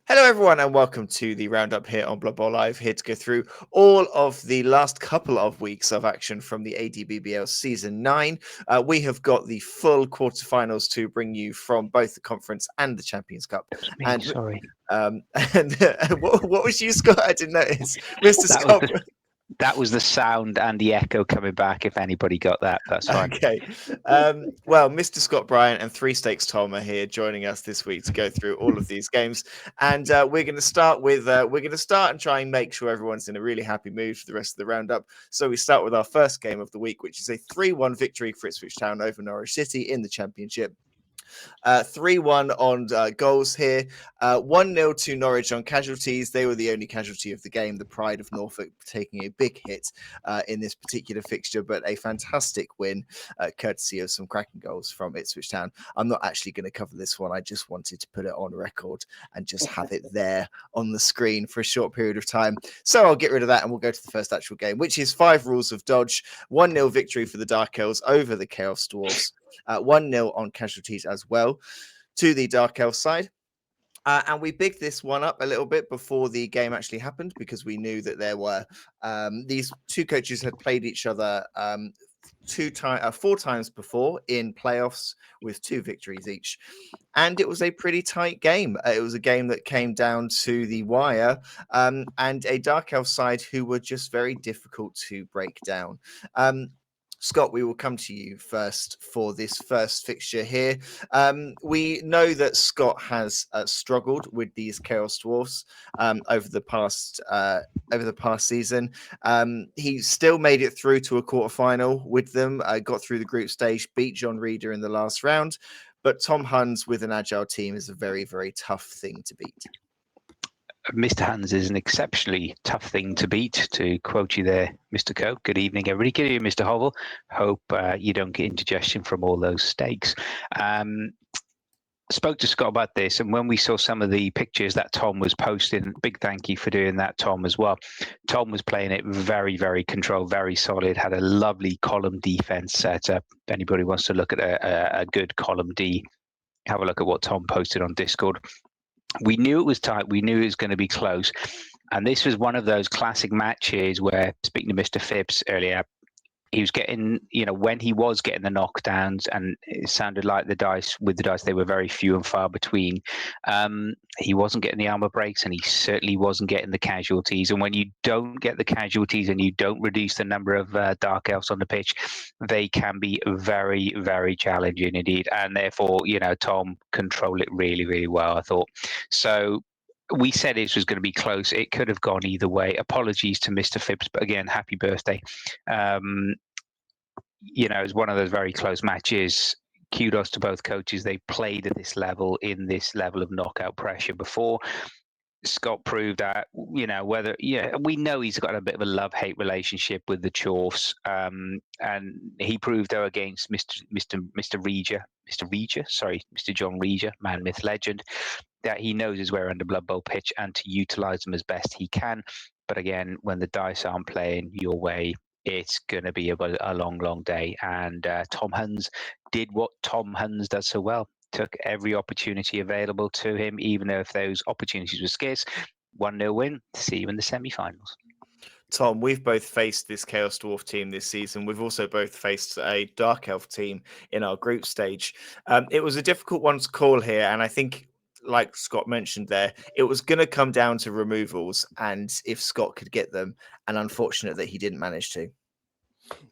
Hello, everyone, and welcome to the Roundup here on BloodbowlLive. Here to go through all of the last couple of weeks of action from the A&DBBL Season 9. We have got the full quarterfinals to bring you from both the Conference and the Champions Cup. That was me, And sorry. and what was you, Scott? I didn't notice. Mr. That was Scott. that was the sound and the echo coming back. If anybody got that, that's fine. Okay. Well, Mr. Scott Bryant and Three Stakes Tom are here joining us this week to go through all of these games, and we're going to start and try and make sure everyone's in a really happy mood for the rest of the roundup. So we start with our first game of the week, which is a 3-1 victory for Ipswich Town over Norwich City in the Championship. 3-1 on goals here. 1-0 to Norwich on casualties. They were the only casualty of the game. The Pride of Norfolk taking a big hit in this particular fixture, but a fantastic win, courtesy of some cracking goals from Ipswich Town. I'm not actually going to cover this one. I just wanted to put it on record and just have it there on the screen for a short period of time. So I'll get rid of that and we'll go to the first actual game, which is 5 Rules of Dodge. 1-0 victory for the Dark Elves over the Chaos Dwarfs. 1-0 on casualties as well to the Dark Elf side. And we bigged this one up a little bit before the game actually happened because we knew that there were these two coaches had played each other 4 times before in playoffs with 2 victories each. And it was a pretty tight game. It was a game that came down to the wire, and a Dark Elf side who were just very difficult to break down. Scott, we will come to you first for this first fixture here. We know that Scott has struggled with these Chaos Dwarfs over the past season. He still made it through to a quarterfinal with them. Got through the group stage, beat John Reeder in the last round. But Tom Huns with an agile team is a very, very tough thing to beat. Mr. Hans is an exceptionally tough thing to beat. To quote you there, Mr. Coe. Good evening, everybody. Good evening, Mr. Hovel. Hope you don't get indigestion from all those steaks. Spoke to Scott about this, and when we saw some of the pictures that Tom was posting, big thank you for doing that, Tom, as well. Tom was playing it very, very controlled, very solid, had a lovely column defense setup. If anybody wants to look at a good column D, have a look at what Tom posted on Discord. We knew it was tight. We knew it was going to be close. And this was one of those classic matches where, speaking to Mr. Phibbs earlier, he was getting, when he was getting the knockdowns, and it sounded like the dice, they were very few and far between. He wasn't getting the armor breaks, and he certainly wasn't getting the casualties. And when you don't get the casualties and you don't reduce the number of Dark Elves on the pitch, they can be very, very challenging indeed. And therefore, Tom controlled it really, really well, I thought. So we said it was going to be close. It could have gone either way. Apologies to Mr. Phibbs, but again, happy birthday. It was one of those very close matches. Kudos to both coaches. They played at this level, in this level of knockout pressure before. Scott proved that, we know he's got a bit of a love-hate relationship with the Chorfs, and he proved though against Mr. John Reger, man, myth, legend, that he knows his way around the Blood Bowl pitch and to utilize them as best he can. But again, when the dice aren't playing your way, it's going to be a long, long day. And Tom Huns did what Tom Huns does so well. Took every opportunity available to him, even though if those opportunities were scarce. 1-0 win. See you in the semi-finals. Tom, we've both faced this Chaos Dwarf team this season. We've also both faced a Dark Elf team in our group stage. It was a difficult one to call here, and I think, like Scott mentioned there, it was going to come down to removals and if Scott could get them, and unfortunate that he didn't manage to.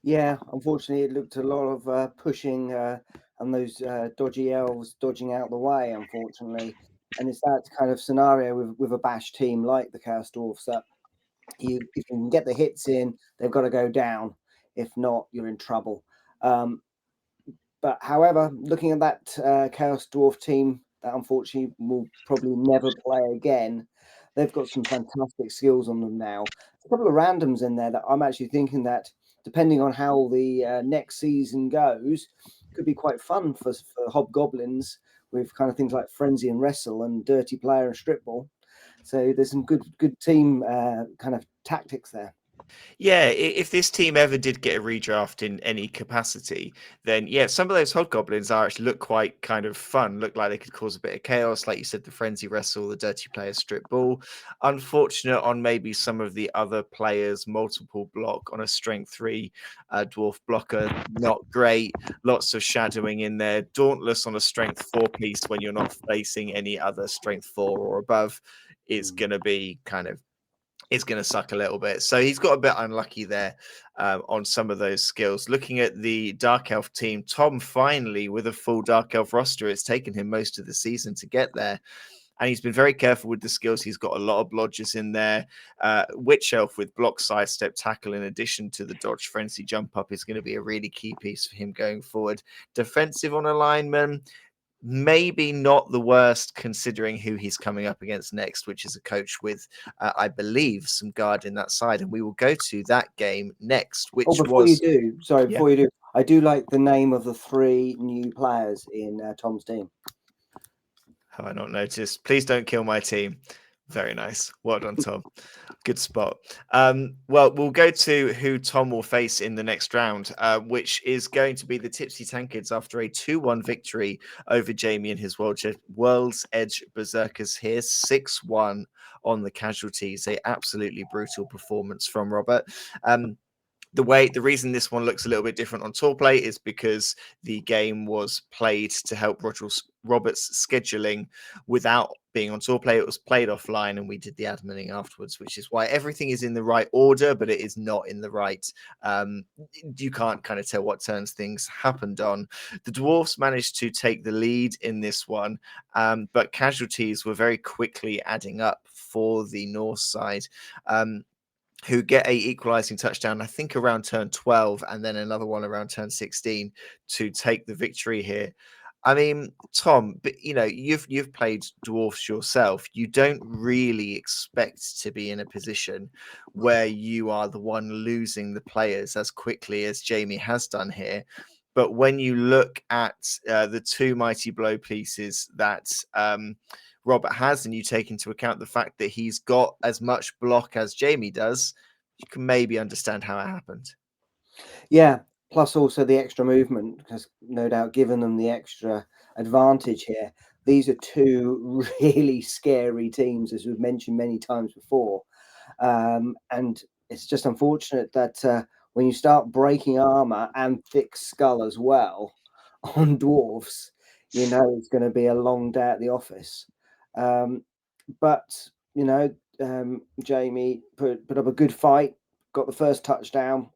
Yeah, unfortunately, it looked a lot of pushing and those dodgy elves dodging out the way, unfortunately. And it's that kind of scenario with a bash team like the Chaos Dwarfs that if you can get the hits in, they've got to go down. If not, you're in trouble. But however, looking at that Chaos Dwarf team that unfortunately will probably never play again, they've got some fantastic skills on them now. A couple of randoms in there that I'm actually thinking that, depending on how the next season goes, could be quite fun for Hobgoblins with kind of things like Frenzy and Wrestle and Dirty Player and Strip Ball. So there's some good team kind of tactics there. Yeah, if this team ever did get a redraft in any capacity, then yeah, some of those hobgoblins are actually look quite kind of fun. Look like they could cause a bit of chaos, like you said, the frenzy wrestle, the dirty player strip ball. Unfortunate on maybe some of the other players, multiple block on a strength 3 dwarf blocker, not great. Lots of shadowing in there. Dauntless on a strength 4 piece when you're not facing any other strength 4 or above is going to be kind of is going to suck a little bit. So he's got a bit unlucky there on some of those skills. Looking at the Dark Elf team, Tom finally with a full Dark Elf roster. It's taken him most of the season to get there. And he's been very careful with the skills. He's got a lot of blodgers in there. Witch Elf with block, sidestep, tackle, in addition to the dodge, frenzy, jump up is going to be a really key piece for him going forward. Defensive on alignment, maybe not the worst considering who he's coming up against next, which is a coach with, I believe, some guard in that side. And we will go to that game next, which before you was. do, sorry, Yeah. before you do, I do like the name of the 3 new players in Tom's team. Have I not noticed? Please don't kill my team. Very nice. Well done, Tom. Good spot. Well, we'll go to who Tom will face in the next round, which is going to be the Tipsy Tankards after a 2-1 victory over Jamie and his World's Edge Berserkers here. 6-1 on the casualties. A absolutely brutal performance from Robert. The reason this one looks a little bit different on tour play is because the game was played to help Robert's scheduling without being on tour play. It was played offline and we did the adminning afterwards, which is why everything is in the right order, but it is not in the right. You can't kind of tell what turns things happened on. The Dwarfs managed to take the lead in this one, but casualties were very quickly adding up for the North side. Who get a equalizing touchdown, I think around turn 12, and then another one around turn 16 to take the victory here. I mean, Tom, but you've played dwarfs yourself. You don't really expect to be in a position where you are the one losing the players as quickly as Jamie has done here. But when you look at the 2 mighty blow pieces that Robert has, and you take into account the fact that he's got as much block as Jamie does, you can maybe understand how it happened. Yeah, plus also the extra movement has no doubt given them the extra advantage here. These are 2 really scary teams, as we've mentioned many times before. And it's just unfortunate that when you start breaking armor and thick skull as well on dwarfs, it's going to be a long day at the office. But Jamie put up a good fight, got the first touchdown,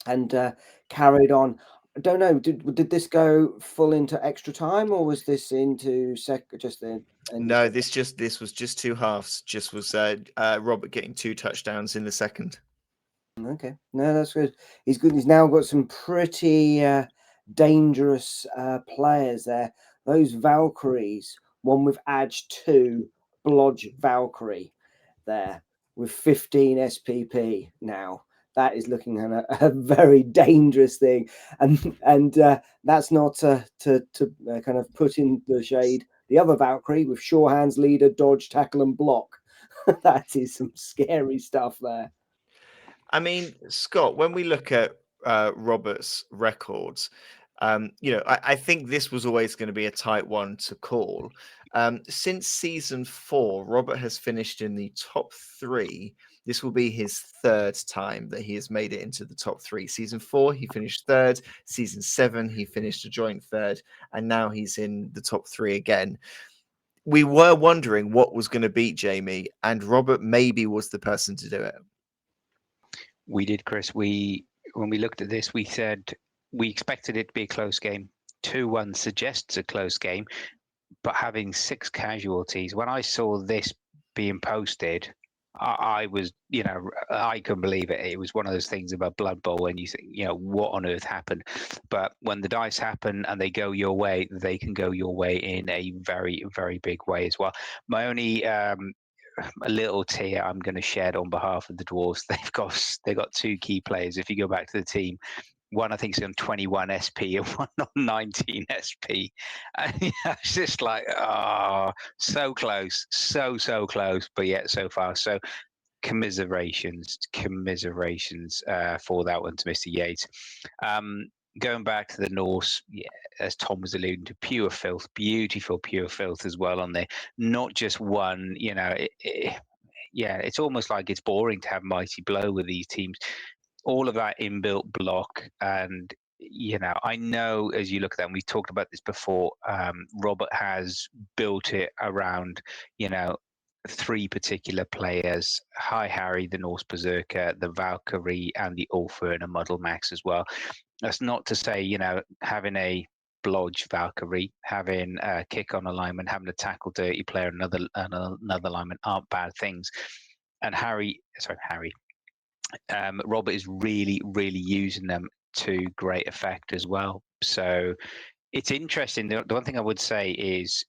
and carried on. I don't know. Did this go full into extra time, or was this into just the? No, this was just 2 halves. Just was Robert getting 2 touchdowns in the second. Okay, no, that's good. He's good. He's now got some pretty dangerous players there. Those Valkyries, one with Edge 2, Blodge Valkyrie there with 15 SPP now. That is looking at a very dangerous thing, and that's not to kind of put in the shade the other Valkyrie with sure hands, leader, dodge, tackle, and block. That is some scary stuff there. I mean, Scott, when we look at Robert's records, I think this was always going to be a tight one to call. Since season 4, Robert has finished in the top 3. This will be his 3rd time that he has made it into the top 3. Season 4, he finished 3rd. Season 7, he finished a joint 3rd. And now he's in the top 3 again. We were wondering what was going to beat Jamie, and Robert maybe was the person to do it. We did, Chris. When we looked at this, we said we expected it to be a close game. 2-1 suggests a close game, but having 6 casualties, when I saw this being posted, I was, I couldn't believe it. It was one of those things about Blood Bowl when you think, what on earth happened? But when the dice happen and they go your way, they can go your way in a very, very big way as well. My only a little tear I'm going to shed on behalf of the Dwarves. They've got 2 key players. If you go back to the team, one I think is on 21 SP and one on 19 SP, and it's just like, so close, so close, but yet so far. So commiserations for that one to Mr. Yates. Going back to the Norse, yeah, as Tom was alluding to, pure filth, beautiful pure filth as well on there. Not just one, yeah, it's almost like it's boring to have Mighty Blow with these teams. All of that inbuilt block, and I know as you look at them, we talked about this before. Robert has built it around, three particular players: High Harry, the Norse Berserker, the Valkyrie, and the Ulfer and a Muddle Max as well. That's not to say, having a blodge Valkyrie, having a kick on alignment, having a tackle dirty player, another alignment aren't bad things. And Robert is really, really using them to great effect as well. So it's interesting. The one thing I would say is,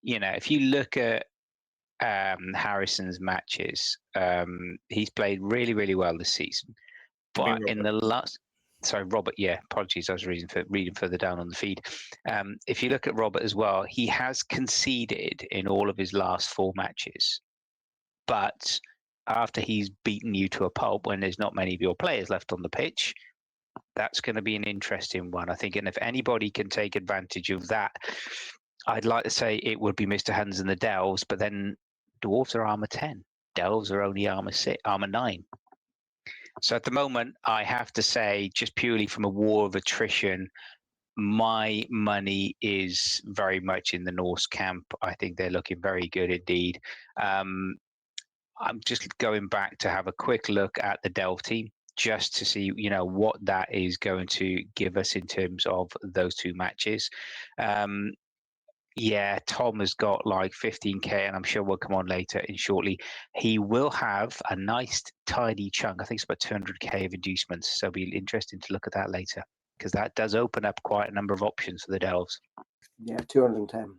if you look at Harrison's matches, he's played really, really well this season. But in the last, Robert, yeah, apologies, I was reading further down on the feed. If you look at Robert as well, he has conceded in all of his last 4 matches. But after he's beaten you to a pulp when there's not many of your players left on the pitch, that's going to be an interesting one, I think. And if anybody can take advantage of that, I'd like to say it would be Mr. Hans and the Delves, but then Dwarves are armor 10. Delves are only armor 9. So at the moment, I have to say, just purely from a war of attrition, my money is very much in the Norse camp. I think they're looking very good indeed. I'm just going back to have a quick look at the Delve team, just to see, what that is going to give us in terms of those 2 matches. Yeah, Tom has got like 15k, and I'm sure we'll come on later and shortly. He will have a nice tidy chunk. I think it's about 200k of inducements. So it'll be interesting to look at that later, because that does open up quite a number of options for the Delves. Yeah, 210.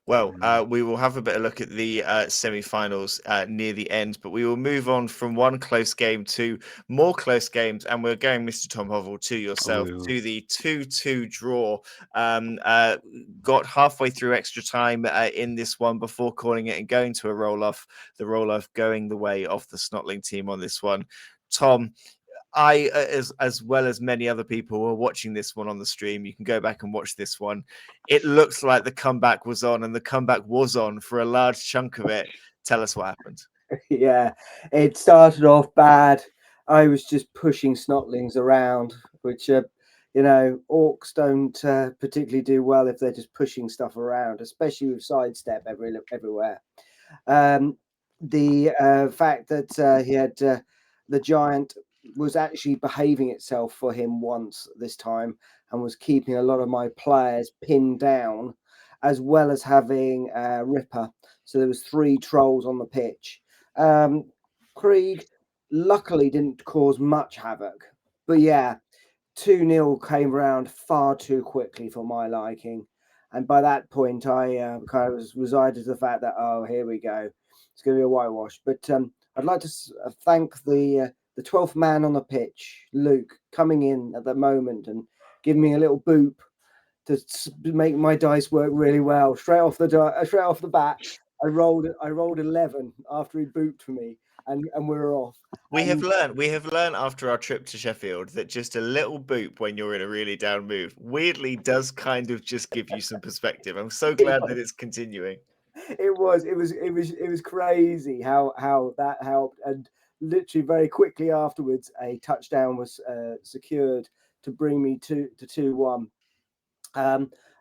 Well, we will have a bit of look at the semi-finals near the end, but we will move on from one close game to more close games, and we're going, Mr. Tom Hovell, to yourself, to the 2-2 draw. Got halfway through extra time in this one before calling it and going to a roll-off, the roll-off going the way of the Snotling team on this one. Tom, I, as well as many other people who are watching this one on the stream, you can go back and watch this one. It looks like the comeback was on, and the comeback was on for a large chunk of it. Tell us what happened. Yeah, it started off bad. I was just pushing Snotlings around, which, orcs don't particularly do well if they're just pushing stuff around, especially with sidestep everywhere. The fact that he had the giant was actually behaving itself for him once this time, and was keeping a lot of my players pinned down, as well as having Ripper. So there was 3 trolls on the pitch. Krieg luckily didn't cause much havoc, but yeah, 2-0 came around far too quickly for my liking. And by that point, I kind of was resigned to the fact that, oh, here we go, it's going to be a whitewash. But I'd like to thank the 12th man on the pitch, Luke, coming in at the moment and giving me a little boop to make my dice work really well. Straight off the bat, I rolled 11 after he booped for me, and we were off. We have learned after our trip to Sheffield that just a little boop when you're in a really down mood weirdly does kind of just give you some perspective. I'm so glad that it's continuing. It was crazy how that helped, and literally very quickly afterwards, a touchdown was secured to bring me to 2-1.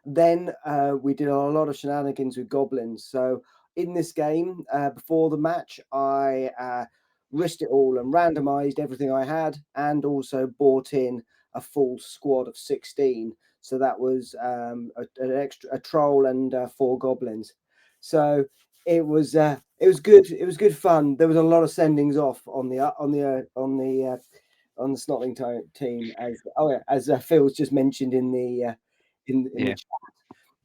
Then we did a lot of shenanigans with goblins. So in this game, before the match, I risked it all and randomized everything I had, and also bought in a full squad of 16. So that was a troll and 4 goblins. So it was good. It was good fun. There was a lot of sendings off on the Snotling team, as Phil's just mentioned in the chat.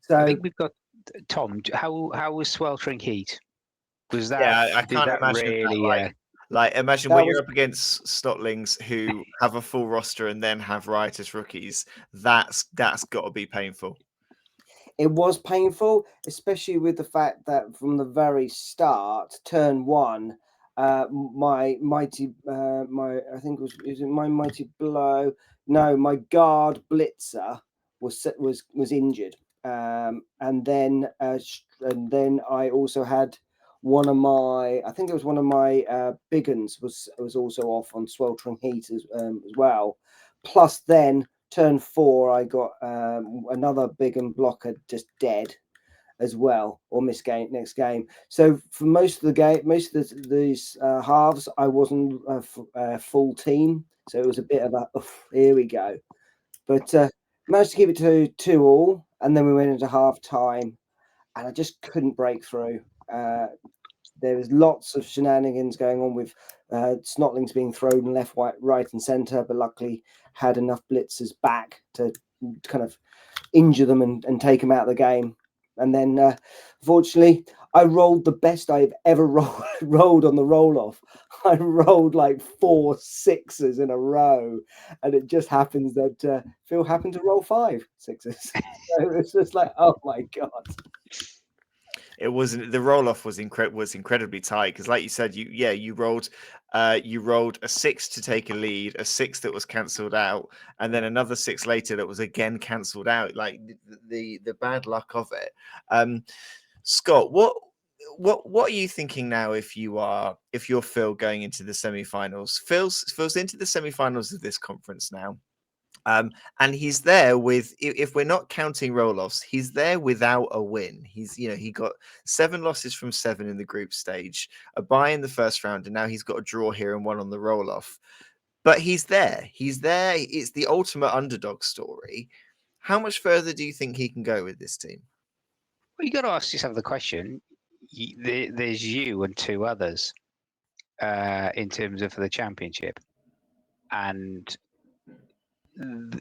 So I think we've got Tom. How was sweltering heat? Was that? Yeah, I can't that imagine really. that, like imagine when you're up against Snotlings who have a full roster and then have riotous rookies. That's got to be painful. It was painful, especially with the fact that from the very start, turn 1, my mighty, I think is it my mighty blow? No, my guard blitzer was injured, and then I also had one of my, I think it was one of my big uns was also off on sweltering heat as well. Plus, then turn 4, I got another big un blocker just dead as well, or miss next game. So for most of the game, most of these halves, I wasn't a full team, so it was a bit of a here we go. But managed to keep it to 2-2, and then we went into half time, and I just couldn't break through. There was lots of shenanigans going on with snotlings being thrown left, right, and centre, but luckily had enough blitzers back to kind of injure them and take them out of the game. And then, fortunately, I rolled the best I've ever rolled on the roll-off. I rolled like 4 6s in a row, and it just happens that Phil happened to roll 5 6s. So it's just like, oh my god! It wasn't, the roll off was incredibly tight because, like you said, you rolled a 6 to take a lead, a 6 that was cancelled out, and then another 6 later that was again cancelled out. Like the bad luck of it. Scott, what are you thinking now if you're Phil going into the semi-finals? Phil's into the semi-finals of this conference now. And he's there with, if we're not counting roll-offs, he's there without a win. He got 7 losses from 7 in the group stage, a bye in the first round, and now he's got a draw here and 1 on the roll-off. But he's there. It's the ultimate underdog story. How much further do you think he can go with this team? Well, you got to ask yourself the question. There's you and 2 others in terms of the championship, and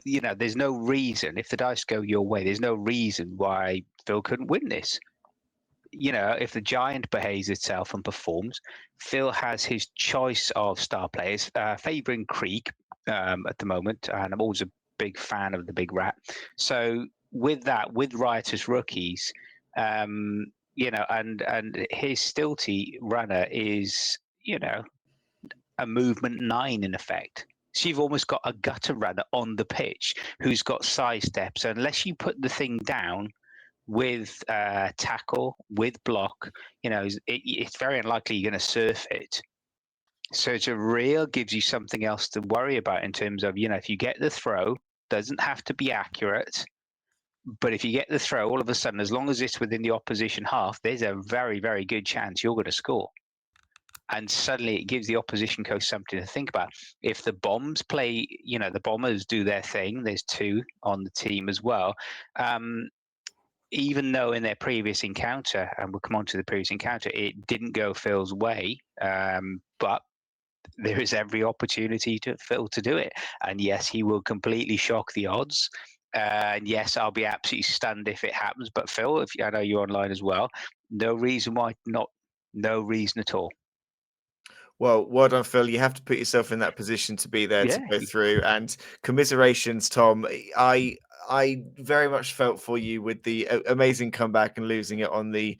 there's no reason, if the dice go your way, there's no reason why Phil couldn't win this. If the giant behaves itself and performs, Phil has his choice of star players, favouring Krieg at the moment, and I'm always a big fan of the Big Rat. So with that, with riotous rookies, and his Stilty runner is, a movement 9 in effect. So you've almost got a gutter runner on the pitch who's got side steps. So unless you put the thing down with tackle, with block, it's very unlikely you're going to surf it. So it's gives you something else to worry about in terms of, if you get the throw, doesn't have to be accurate. But if you get the throw, all of a sudden, as long as it's within the opposition half, there's a very, very good chance you're going to score. And suddenly it gives the opposition coach something to think about. If the bombs play, the bombers do their thing, there's 2 on the team as well. Even though in their previous encounter, and we'll come on to the previous encounter, it didn't go Phil's way, but there is every opportunity to Phil to do it. And yes, he will completely shock the odds. And yes, I'll be absolutely stunned if it happens. But Phil, I know you're online as well, no reason why not. No reason at all. Well, well done, Phil. You have to put yourself in that position to be there to go through. And commiserations, Tom. I very much felt for you with the amazing comeback and losing it on the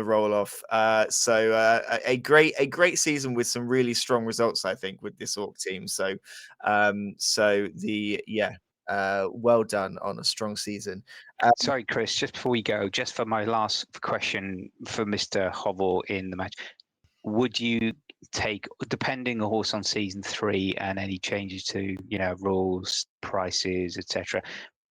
roll off. So a great season with some really strong results, I think, with this Orc team. So well done on a strong season. Sorry, Chris, just before we go, just for my last question for Mr. Hovel in the match, would you take, depending of course on season 3 and any changes to rules, prices, etc.,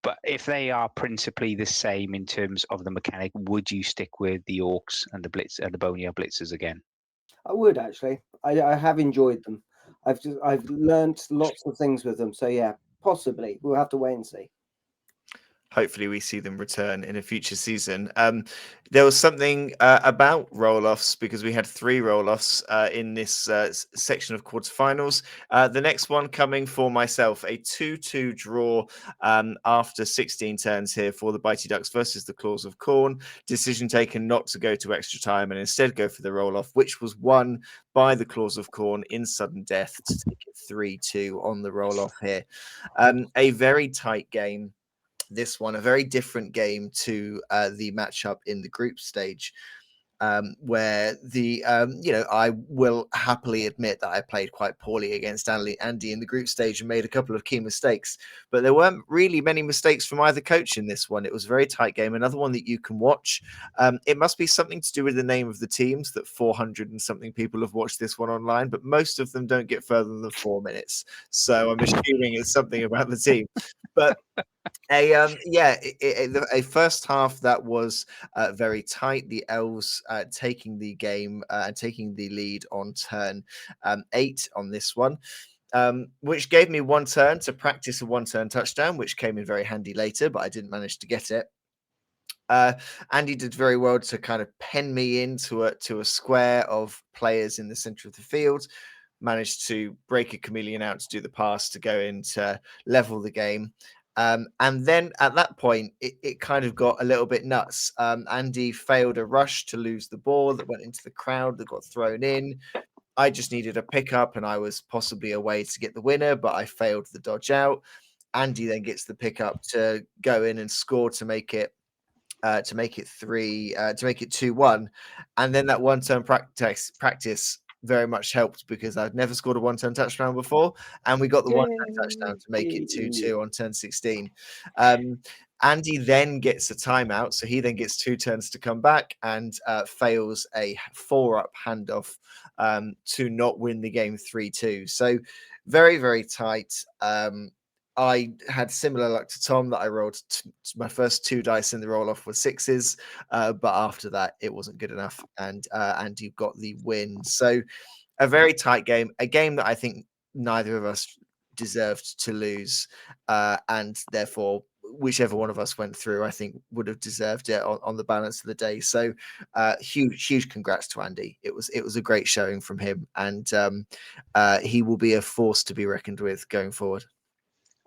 but if they are principally the same in terms of the mechanic, would you stick with the Orcs and the Blitz and the Boneyard Blitzers again? I would actually. I have enjoyed them. I've learned lots of things with them. So yeah, possibly we'll have to wait and see. Hopefully we see them return in a future season. There was something about roll-offs, because we had 3 roll-offs in this section of quarterfinals. The next one coming for myself, a 2-2 draw after 16 turns here for the Bitey Ducks versus the Claws of Corn. Decision taken not to go to extra time and instead go for the roll-off, which was won by the Claws of Corn in sudden death to take it 3-2 on the roll-off here. A very tight game. This one, a very different game to the matchup in the group stage. where the I will happily admit that I played quite poorly against Andy in the group stage and made a couple of key mistakes, but there weren't really many mistakes from either coach in this one. It was a very tight game, another one that you can watch. It must be something to do with the name of the teams that 400 and something people have watched this one online, but most of them don't get further than 4 minutes, so I'm assuming it's something about the team. But a first half that was very tight. The Elves taking the game and taking the lead on turn 8 on this one, which gave me one turn to practice a one-turn touchdown, which came in very handy later, but I didn't manage to get it. Andy did very well to kind of pen me into a square of players in the center of the field. Managed to break a chameleon out to do the pass to go in to level the game. And then at that point, it kind of got a little bit nuts. Andy failed a rush to lose the ball that went into the crowd that got thrown in. I just needed a pickup and I was possibly a way to get the winner, but I failed the dodge out. Andy then gets the pickup to go in and score to make it 2-1, and then that one-turn practice very much helped because I'd never scored a one-turn touchdown before, and we got the one-turn touchdown to make it 2-2 on turn 16. Andy then gets a timeout, so he then gets 2 turns to come back and fails a 4-up handoff to not win the game 3-2. So very, very tight. I had similar luck to Tom that I rolled my first 2 dice in the roll off were 6s, but after that it wasn't good enough, and you got the win. So a very tight game, a game that I think neither of us deserved to lose, and therefore whichever one of us went through, I think would have deserved it on the balance of the day. So huge congrats to Andy. It was a great showing from him, and he will be a force to be reckoned with going forward.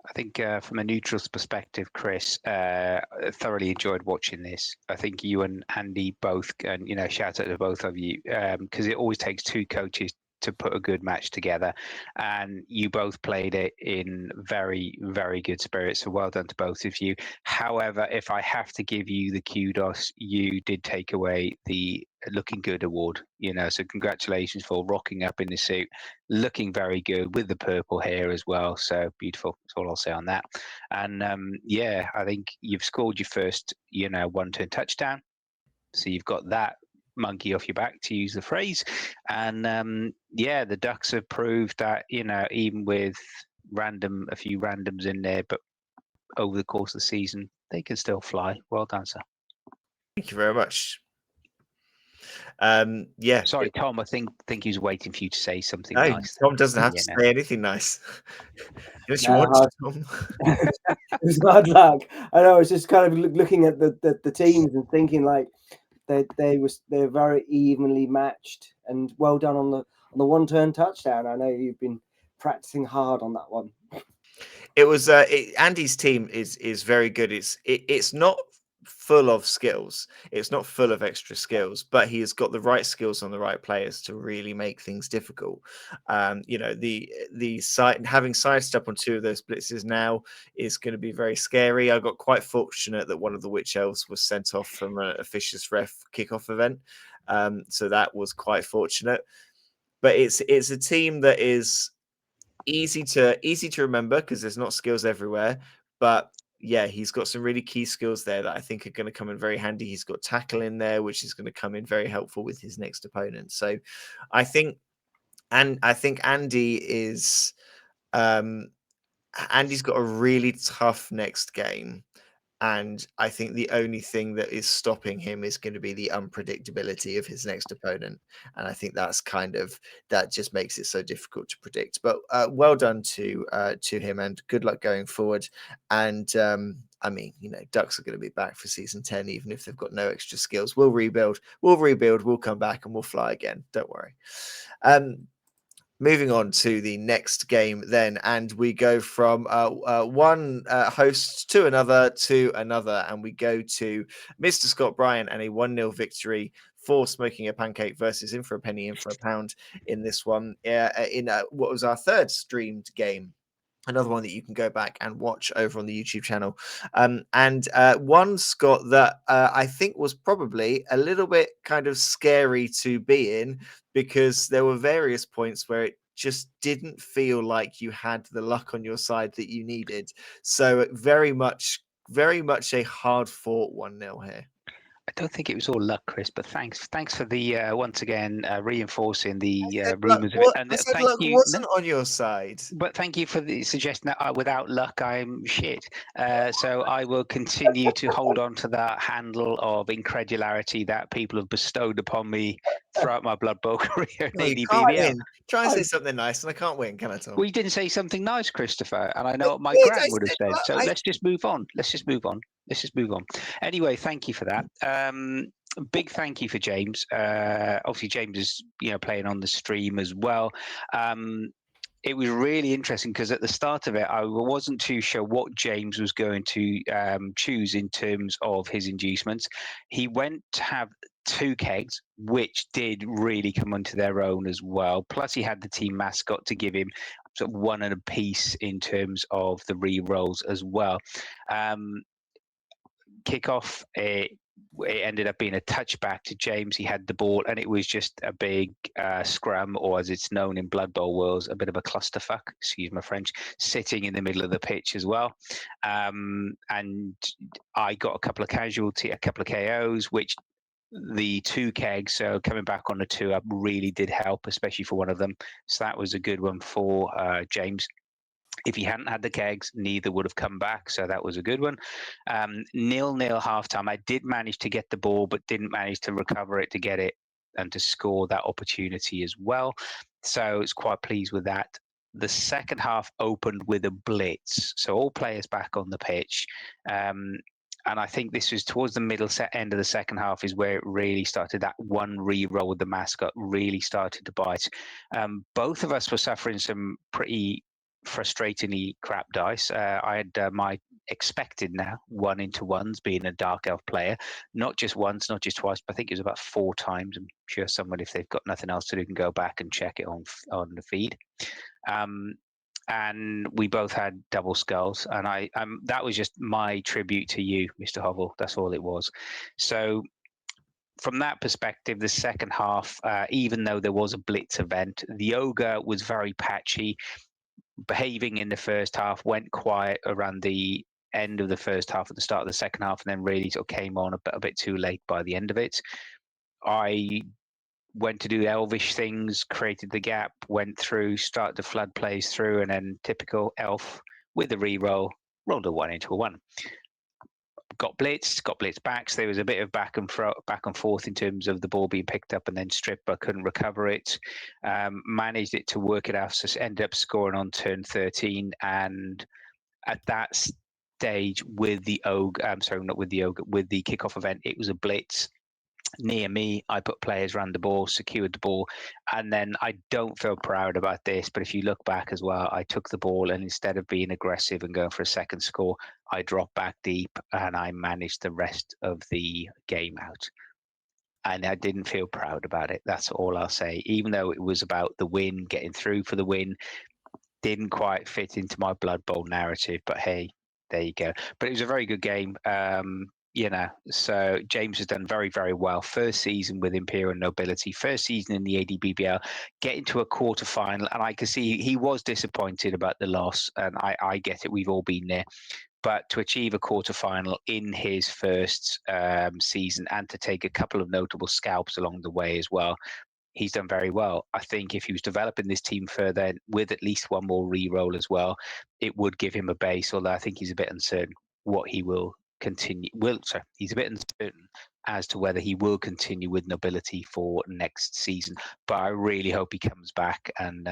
I think from a neutral's perspective, Chris, thoroughly enjoyed watching this. I think you and Andy both, and shout out to both of you, because it always takes 2 coaches to put a good match together, and you both played it in very, very good spirits. So well done to both of you. However, if I have to give you the kudos, you did take away the looking good award. So congratulations for rocking up in the suit, looking very good with the purple hair as well. So beautiful. That's all I'll say on that. And I think you've scored your first, one-turn touchdown. So you've got that monkey off your back, to use the phrase. And the Ducks have proved that, even with a few randoms in there, but over the course of the season, they can still fly. Well done, sir. Thank you very much. Sorry, Tom, I think he was waiting for you to say something no, nice. Tom doesn't have to say anything nice. Unless you No, want to, Tom. It was bad luck. I know. I was just kind of looking at the teams and thinking like they're very evenly matched, and well done on the one-turn touchdown. I know you've been practicing hard on that one. It was Andy's team is very good. It's not full of skills. It's not full of extra skills, but he has got the right skills on the right players to really make things difficult. The side having sidestep on 2 of those blitzes now is going to be very scary. I got quite fortunate that one of the witch elves was sent off from a officious ref kickoff event, so that was quite fortunate. But it's a team that is easy to remember because there's not skills everywhere, but yeah, he's got some really key skills there that I think are going to come in very handy. He's got tackle in there, which is going to come in very helpful with his next opponent. So I think Andy is Andy's got a really tough next game. And I think the only thing that is stopping him is going to be the unpredictability of his next opponent. And I think that's that just makes it so difficult to predict. But well done to him, and good luck going forward. And Ducks are going to be back for season 10, even if they've got no extra skills. We'll rebuild, we'll come back, and we'll fly again. Don't worry. Moving on to the next game then, and we go from one host to another, and we go to Mr. Scott Bryan and a 1-0 victory for Smoking a Pancake versus In for a Penny, In for a Pound in this one, in what was our 3rd streamed game another one that you can go back and watch over on the YouTube channel. And one, Scott, that I think was probably a little bit kind of scary to be in, because there were various points where it just didn't feel like you had the luck on your side that you needed. So very much a hard fought 1-0 here. I don't think it was all luck, Chris, but thanks for the once again reinforcing the Luck, rumours of it. And I said thank luck you. wasn't on your side. But thank you for the suggestion that without luck, I'm shit. So I will continue to hold on to that handle of incredulity that people have bestowed upon me throughout my Blood Bowl career in No, you can't A&DBBL. win. Try and say something nice, and I can't win, can I, Tom? We didn't say something nice, Christopher, and I know what my did. gran I would have said said. luck. So let's just move on. Let's just move on. Anyway, thank you for that. Big thank you for James. Obviously, James is playing on the stream as well. It was really interesting because at the start of it, I wasn't too sure what James was going to choose in terms of his inducements. He went to have 2 kegs, which did really come onto their own as well. Plus, he had the team mascot to give him sort of 1 and a piece in terms of the re-rolls as well. Kickoff, it ended up being a touchback to James. He had the ball, and it was just a big scrum, or as it's known in Blood Bowl worlds, a bit of a clusterfuck, excuse my French, sitting in the middle of the pitch as well. And I got a couple of KOs, which the 2 kegs, so coming back on the 2 up really did help, especially for one of them. So that was a good one for James. If he hadn't had the kegs, neither would have come back. So that was a good one. 0-0 halftime. I did manage to get the ball, but didn't manage to recover it to get it and to score that opportunity as well. So it's quite pleased with that. The second half opened with a blitz. So all players back on the pitch. And I think this was towards the end of the second half is where it really started. That one re-roll with the mascot really started to bite. Both of us were suffering some pretty frustratingly crap dice. I had my expected now 1-into-1s being a Dark Elf player, not just once, not just twice, but I think it was about 4 times. I'm sure someone, if they've got nothing else to do, can go back and check it on the feed. And we both had double skulls, and I that was just my tribute to you, Mr. Hovel. That's all it was. So from that perspective, the second half, even though there was a blitz event, the ogre was very patchy, behaving in the first half, went quiet around the end of the first half, at the start of the second half, and then really sort of came on a bit too late by the end of it. I went to do elvish things, created the gap, went through, started to flood plays through, and then typical elf with the re-roll, rolled a 1-into-1. Got blitzed back. So there was a bit of back and forth in terms of the ball being picked up and then stripped, but couldn't recover it. Managed it to work it out, so ended up scoring on turn 13. And at that stage, with the ogre, with the kickoff event, it was a blitz near me. I put players around the ball, secured the ball, and then I don't feel proud about this, but if you look back as well, I took the ball, and instead of being aggressive and going for a second score, I dropped back deep and I managed the rest of the game out. And I didn't feel proud about it. That's all I'll say. Even though it was about the win, getting through for the win, didn't quite fit into my Blood Bowl narrative, but hey, there you go. But it was a very good game. So James has done very, very well. First season with Imperial Nobility, first season in the A&DBBL, getting to a quarter final. And I can see he was disappointed about the loss. And I get it. We've all been there. But to achieve a quarter final in his first season and to take a couple of notable scalps along the way as well, he's done very well. I think if he was developing this team further with at least one more re-roll as well, it would give him a base, although I think he's a bit uncertain what he will continue. He's a bit uncertain as to whether he will continue with Nobility for next season. But I really hope he comes back and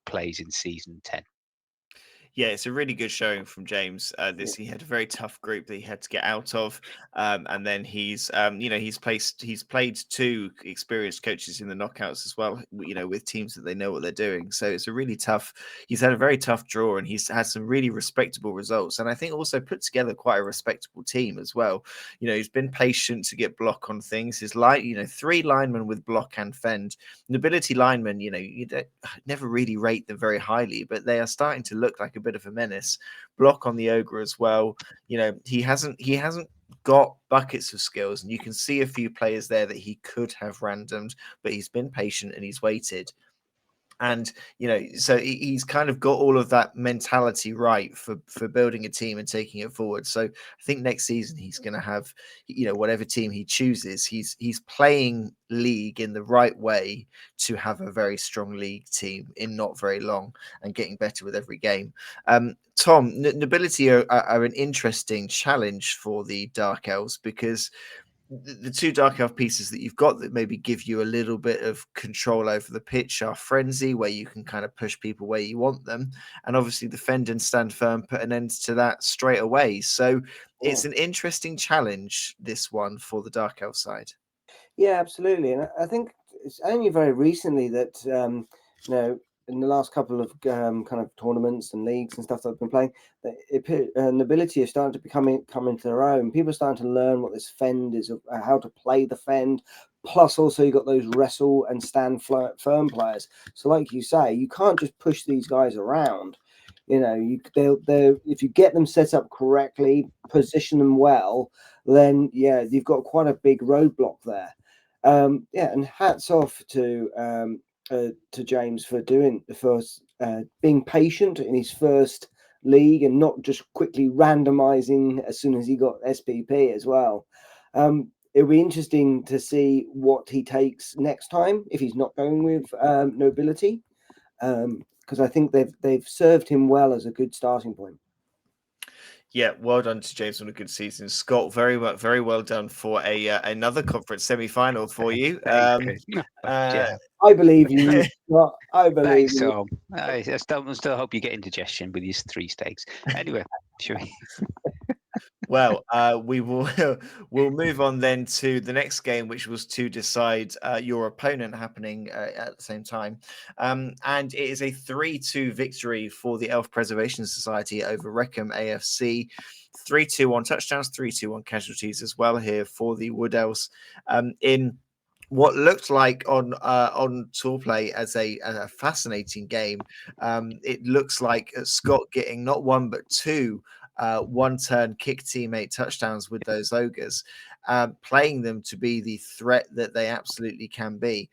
plays in season 10. Yeah, it's a really good showing from James. He had a very tough group that he had to get out of, and then he's played 2 experienced coaches in the knockouts as well. With teams that they know what they're doing. So it's a really tough. He's had a very tough draw, and he's had some really respectable results, and I think also put together quite a respectable team as well. He's been patient to get block on things. His 3 linemen with block and fend. Nobility linemen, you never really rate them very highly, but they are starting to look like a a bit of a menace. Block on the ogre as well. You know, he hasn't got buckets of skills, and you can see a few players there that he could have randomed, but he's been patient and he's waited. And you know, so he's kind of got all of that mentality right for building a team and taking it forward. So I think next season he's going to have, you know, whatever team he chooses, he's playing league in the right way to have a very strong league team in not very long and getting better with every game. Tom, nobility are an interesting challenge for the Dark Elves, because the two Dark Elf pieces that you've got that maybe give you a little bit of control over the pitch are Frenzy, where you can kind of push people where you want them, and obviously Defend and Stand Firm put an end to that straight away. So it's an interesting challenge, this one, for the Dark Elf side. Yeah, absolutely. And I think it's only very recently that, you know, in the last couple of kind of tournaments and leagues and stuff that I've been playing, that nobility is starting to come into their own. People are starting to learn what this fend is, how to play the fend. Plus, also you got those wrestle and stand firm players. So, like you say, you can't just push these guys around. You know, they'll if you get them set up correctly, position them well, then yeah, you've got quite a big roadblock there. Yeah, and hats off to James for doing the first, being patient in his first league and not just quickly randomizing as soon as he got SPP as well. It'll be interesting to see what he takes next time if he's not going with nobility, because I think they've served him well as a good starting point. Yeah, well done to James on a good season. Scott, very well done for a another conference semi-final for you. Yeah. I believe you. I believe Thanks, you. Tom. I still hope you get indigestion with these 3 stakes. Anyway, sure. Well, we'll move on then to the next game, which was to decide your opponent, happening at the same time. And it is a 3-2 victory for the Elf Preservation Society over Wreckham AFC. 3-2 on touchdowns, 3-2 on casualties as well here for the Wood Elves, in what looked like on tool play as a fascinating game. It looks like Scott getting not one but two one-turn kick teammate touchdowns with those ogres, playing them to be the threat that they absolutely can be.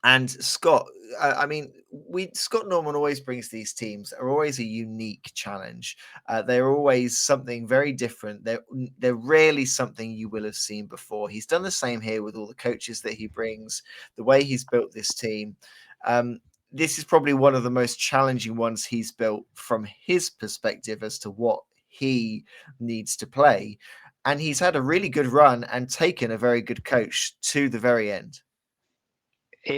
And Scott, I mean, Scott Norman always brings these teams, are always a unique challenge. They're always something very different. They're rarely something you will have seen before. He's done the same here with all the coaches that he brings, the way he's built this team. This is probably one of the most challenging ones he's built from his perspective as to what he needs to play. And he's had a really good run and taken a very good coach to the very end.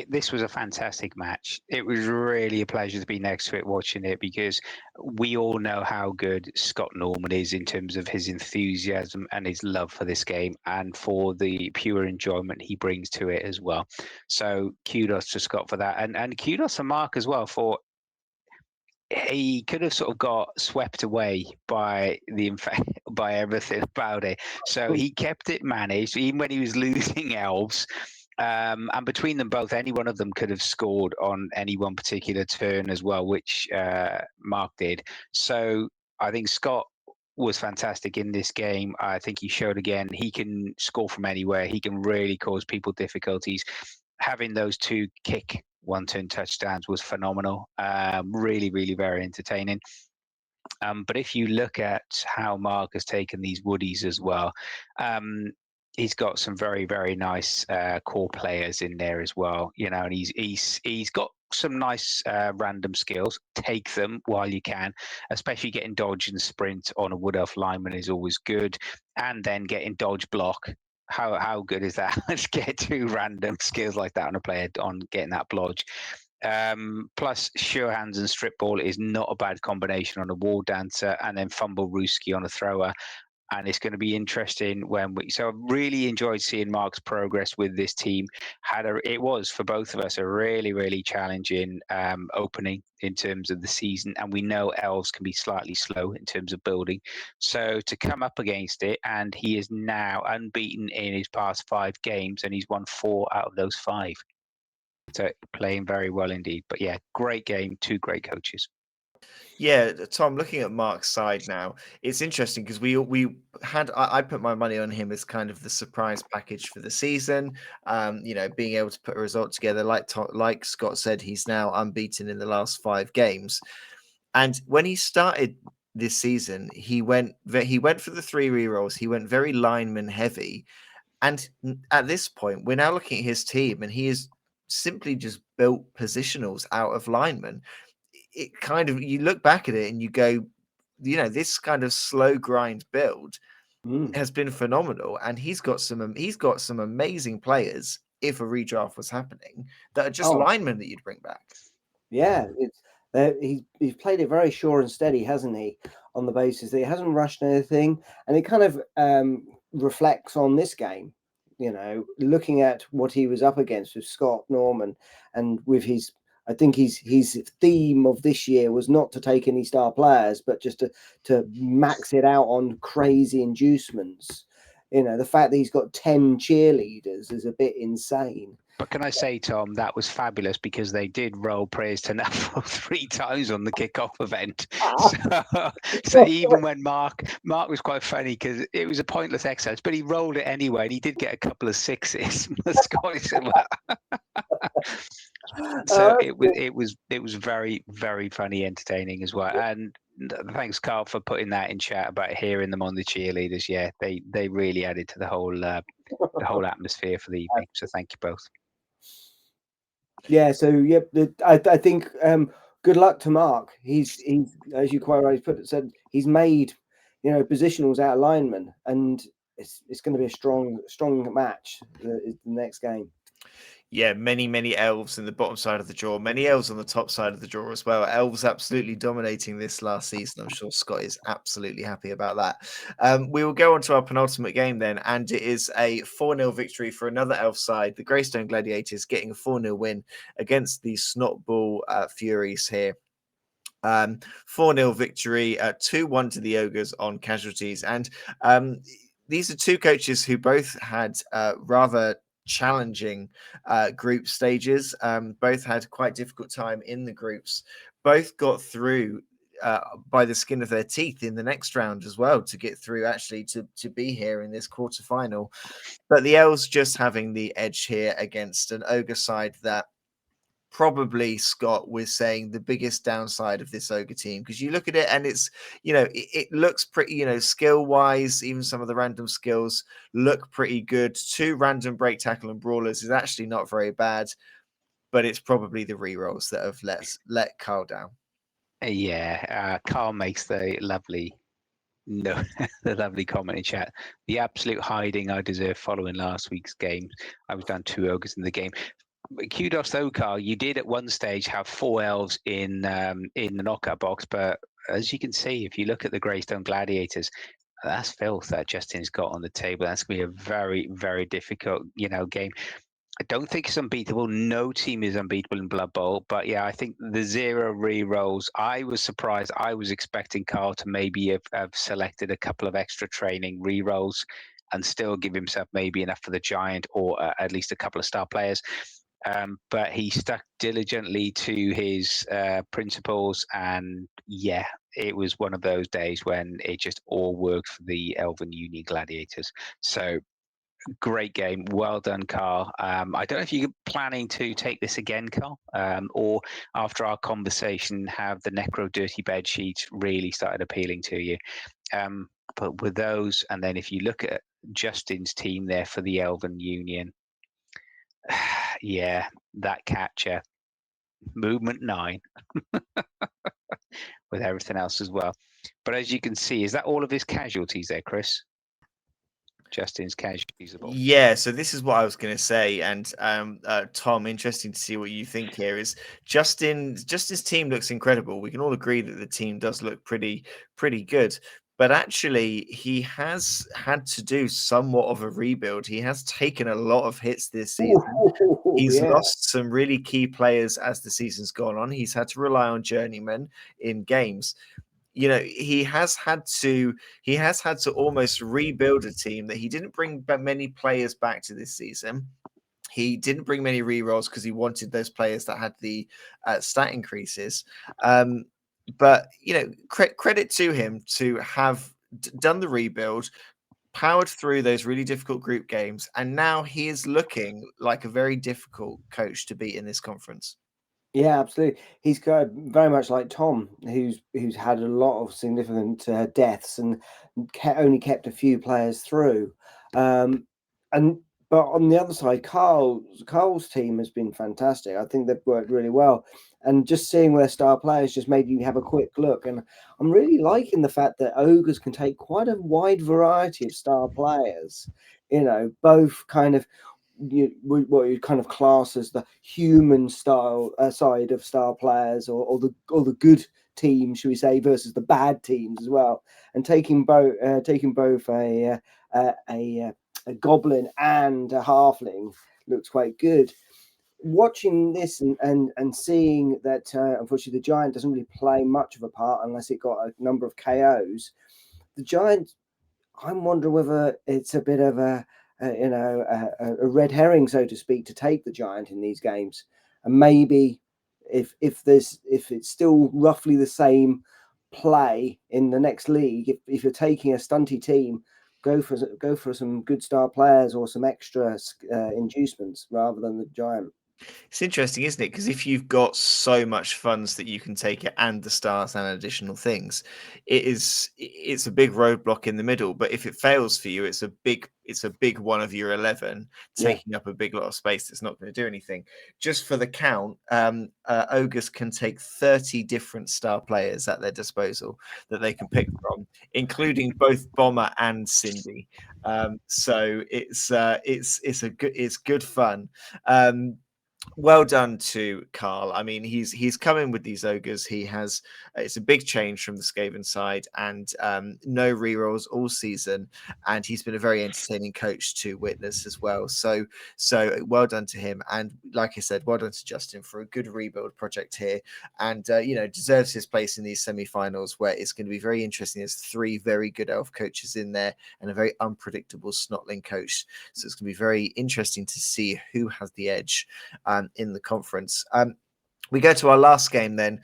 This was a fantastic match. It was really a pleasure to be next to it watching it, because we all know how good Scott Norman is in terms of his enthusiasm and his love for this game and for the pure enjoyment he brings to it as well. So kudos to Scott for that, and kudos to Mark as well, for he could have sort of got swept away by by everything about it. So he kept it managed even when he was losing elves. And between them both, any one of them could have scored on any one particular turn as well, which Mark did. So I think Scott was fantastic in this game. I think he showed again he can score from anywhere. He can really cause people difficulties. Having those 2 kick one-turn touchdowns was phenomenal. Really, really very entertaining. But if you look at how Mark has taken these woodies as well, he's got some very, very nice core players in there as well. You know, and he's got some nice random skills. Take them while you can, especially getting dodge and sprint on a Wood Elf lineman is always good, and then getting dodge block. How good is that? Let's get 2 random skills like that on a player on getting that blodge. Plus sure hands and strip ball is not a bad combination on a wall dancer, and then fumble Rooski on a thrower. And it's going to be interesting so I really enjoyed seeing Mark's progress with this team. It was for both of us a really, really challenging opening in terms of the season, and we know elves can be slightly slow in terms of building. So to come up against it, and he is now unbeaten in his past 5 games, and he's won 4 out of those 5. So playing very well indeed. But yeah, great game, 2 great coaches. Yeah, Tom, looking at Mark's side now, it's interesting because I put my money on him as kind of the surprise package for the season. Being able to put a result together, like Scott said, he's now unbeaten in the last 5 games. And when he started this season, he went for the 3 rerolls. He went very lineman heavy, and at this point, we're now looking at his team, and he is simply just built positionals out of linemen. It kind of, you look back at it and you go, this kind of slow grind build has been phenomenal, and he's got some amazing players. If a redraft was happening, that are just linemen that you'd bring back. Yeah, it's he's played it very sure and steady, hasn't he? On the basis that he hasn't rushed anything, and it kind of reflects on this game. Looking at what he was up against with Scott Norman, and with his, I think his theme of this year was not to take any star players, but just to max it out on crazy inducements. The fact that he's got 10 cheerleaders is a bit insane. But can I say, Tom, that was fabulous because they did roll praise to Nuffle 3 times on the kickoff event. So even when Mark was quite funny because it was a pointless exercise, but he rolled it anyway, and he did get a couple of 6s. So it was very, very funny, entertaining as well. And thanks, Carl, for putting that in chat about hearing them on the cheerleaders. Yeah, they really added to the whole atmosphere for the evening. So thank you both. Yeah, so I think good luck to Mark. He's as you quite rightly said, he's made positionals out of linemen, and it's going to be a strong match the next game. Yeah, many elves in the bottom side of the draw, many elves on the top side of the draw as well. Elves absolutely dominating this last season. I'm sure Scott is absolutely happy about that. We will go on to our penultimate game then, and it is a 4-0 victory for another elf side. The Greystone Gladiators getting a 4-0 win against the Snotball Furies here. 4-0 victory, 2-1 to the Ogres on casualties. And these are 2 coaches who both had rather challenging group stages. Both had quite difficult time in the groups. Both got through by the skin of their teeth in the next round as well to get through, actually to be here in this quarterfinal. But the Elves just having the edge here against an Ogre side that probably, Scott, was saying the biggest downside of this Ogre team, because you look at it and it's, it looks pretty, skill wise, even some of the random skills look pretty good. 2 random break, tackle, and brawlers is actually not very bad, but it's probably the rerolls that have let Carl down. Yeah, Carl makes the lovely comment in chat. The absolute hiding I deserve following last week's game. I was down 2 Ogres in the game. Kudos though, Carl. You did at one stage have 4 elves in the knockout box, but as you can see, if you look at the Greystone Gladiators, that's filth that Justin's got on the table. That's going to be a very, very difficult, game. I don't think it's unbeatable. No team is unbeatable in Blood Bowl, but yeah, I think the 0 re-rolls. I was surprised. I was expecting Carl to maybe have selected a couple of extra training re-rolls and still give himself maybe enough for the giant or at least a couple of star players. But he stuck diligently to his principles, and yeah, it was one of those days when it just all worked for the Elven Union Gladiators. So great game, well done, Carl. I don't know if you're planning to take this again, Carl, or after our conversation, have the Necro Dirty Bed Sheet really started appealing to you. But with those, and then if you look at Justin's team there for the Elven Union, yeah, that catcher, movement 9, with everything else as well. But as you can see, is that all of his casualties there, Chris? Justin's casualties. Yeah, so this is what I was going to say, and Tom, interesting to see what you think here. Is Justin's team looks incredible. We can all agree that the team does look pretty good. But actually, he has had to do somewhat of a rebuild. He has taken a lot of hits this season. He's lost some really key players as the season's gone on. He's had to rely on journeymen in games. He has had to almost rebuild a team that he didn't bring many players back to this season. He didn't bring many rerolls because he wanted those players that had the stat increases. but you know, credit to him to have done the rebuild, powered through those really difficult group games, and now he is looking like a very difficult coach to beat in this conference. Yeah, absolutely. He's got very much like Tom, who's had a lot of significant deaths and only kept a few players through. And but on the other side, Carl's team has been fantastic. I think they've worked really well. And just seeing their star players just made you have a quick look. And I'm really liking the fact that Ogres can take quite a wide variety of star players. You know, both kind of what you kind of class as the human style side of star players, or the good teams, should we say, versus the bad teams as well, and taking both a goblin and a halfling looks quite good. Watching this and seeing that unfortunately the giant doesn't really play much of a part unless it got a number of KOs. The giant, I'm wondering whether it's a bit of a red herring, so to speak, to take the giant in these games, and maybe if it's still roughly the same play in the next league, if you're taking a stunty team, go for some good star players or some extra inducements rather than the giant. It's interesting, isn't it? Because if you've got so much funds that you can take it and the stars and additional things, it's a big roadblock in the middle. But if it fails for you, it's a big one of your 11 taking up a big lot of space that's not going to do anything. Just for the count, Ogres can take 30 different star players at their disposal that they can pick from, including both Bomber and Cindy. So it's good fun. Well done to Carl. I mean, he's come in with these ogres. He has it's a big change from the Skaven side, and no rerolls all season. And he's been a very entertaining coach to witness as well. So well done to him. And like I said, well done to Justin for a good rebuild project here. And deserves his place in these semi-finals, where it's going to be very interesting. There's 3 very good elf coaches in there and a very unpredictable Snotling coach. So it's going to be very interesting to see who has the edge in the conference. We go to our last game then,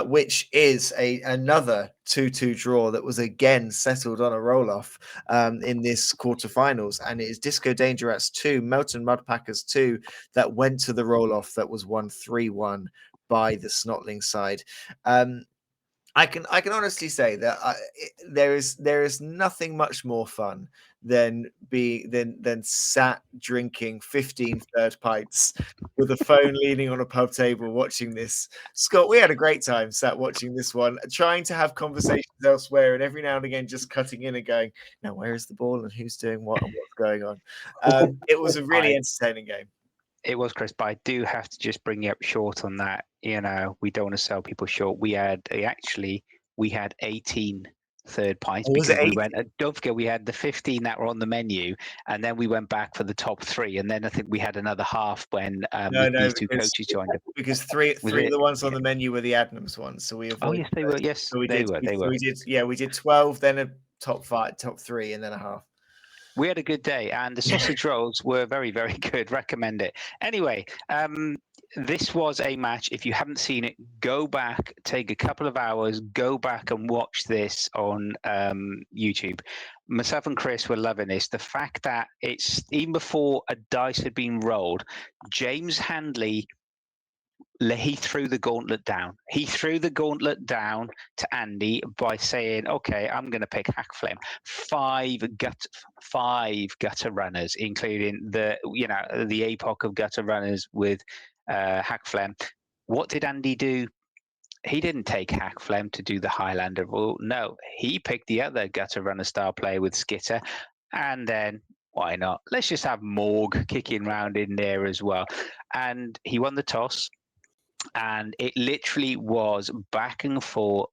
which is another 2-2 draw that was again settled on a roll-off in this quarterfinals, and it is Disco Danger Rats 2, Melton Mudpackers 2 that went to the roll-off that was won 3-1 by the Snotling side. I can honestly say that there is nothing much more fun than sat drinking 15 third pints with a phone leaning on a pub table watching this. Scott, we had a great time sat watching this one, trying to have conversations elsewhere, and every now and again just cutting in and going, "Now where is the ball and who's doing what and what's going on?" It was a really entertaining game. It was, Chris, but I do have to just bring you up short on that. You know, we don't want to sell people short. We had 18 third pints because we went. Don't forget, we had the 15 that were on the menu, and then we went back for the top 3, and then I think we had another half when these 2 coaches joined us. Because three of the ones on the menu were the Adnams ones, so we avoided. Oh yes, they were. Yes, so they were. We did 12, then a top 5, top 3, and then a half. We had a good day, and the sausage rolls were very, very good. Recommend it. Anyway, this was a match. If you haven't seen it, go back, take a couple of hours, go back and watch this on YouTube. Myself and Chris were loving this. The fact that it's even before a dice had been rolled, James Handley, he threw the gauntlet down. He threw the gauntlet down to Andy by saying, "Okay, I'm going to pick Hackflem." 5 gutter runners, including the epoch of gutter runners with Hackflem. What did Andy do? He didn't take Hackflem to do the Highlander rule. No, he picked the other gutter runner star player with Skitter, and then why not? Let's just have Morg kicking around in there as well. And he won the toss. And it literally was back and forth.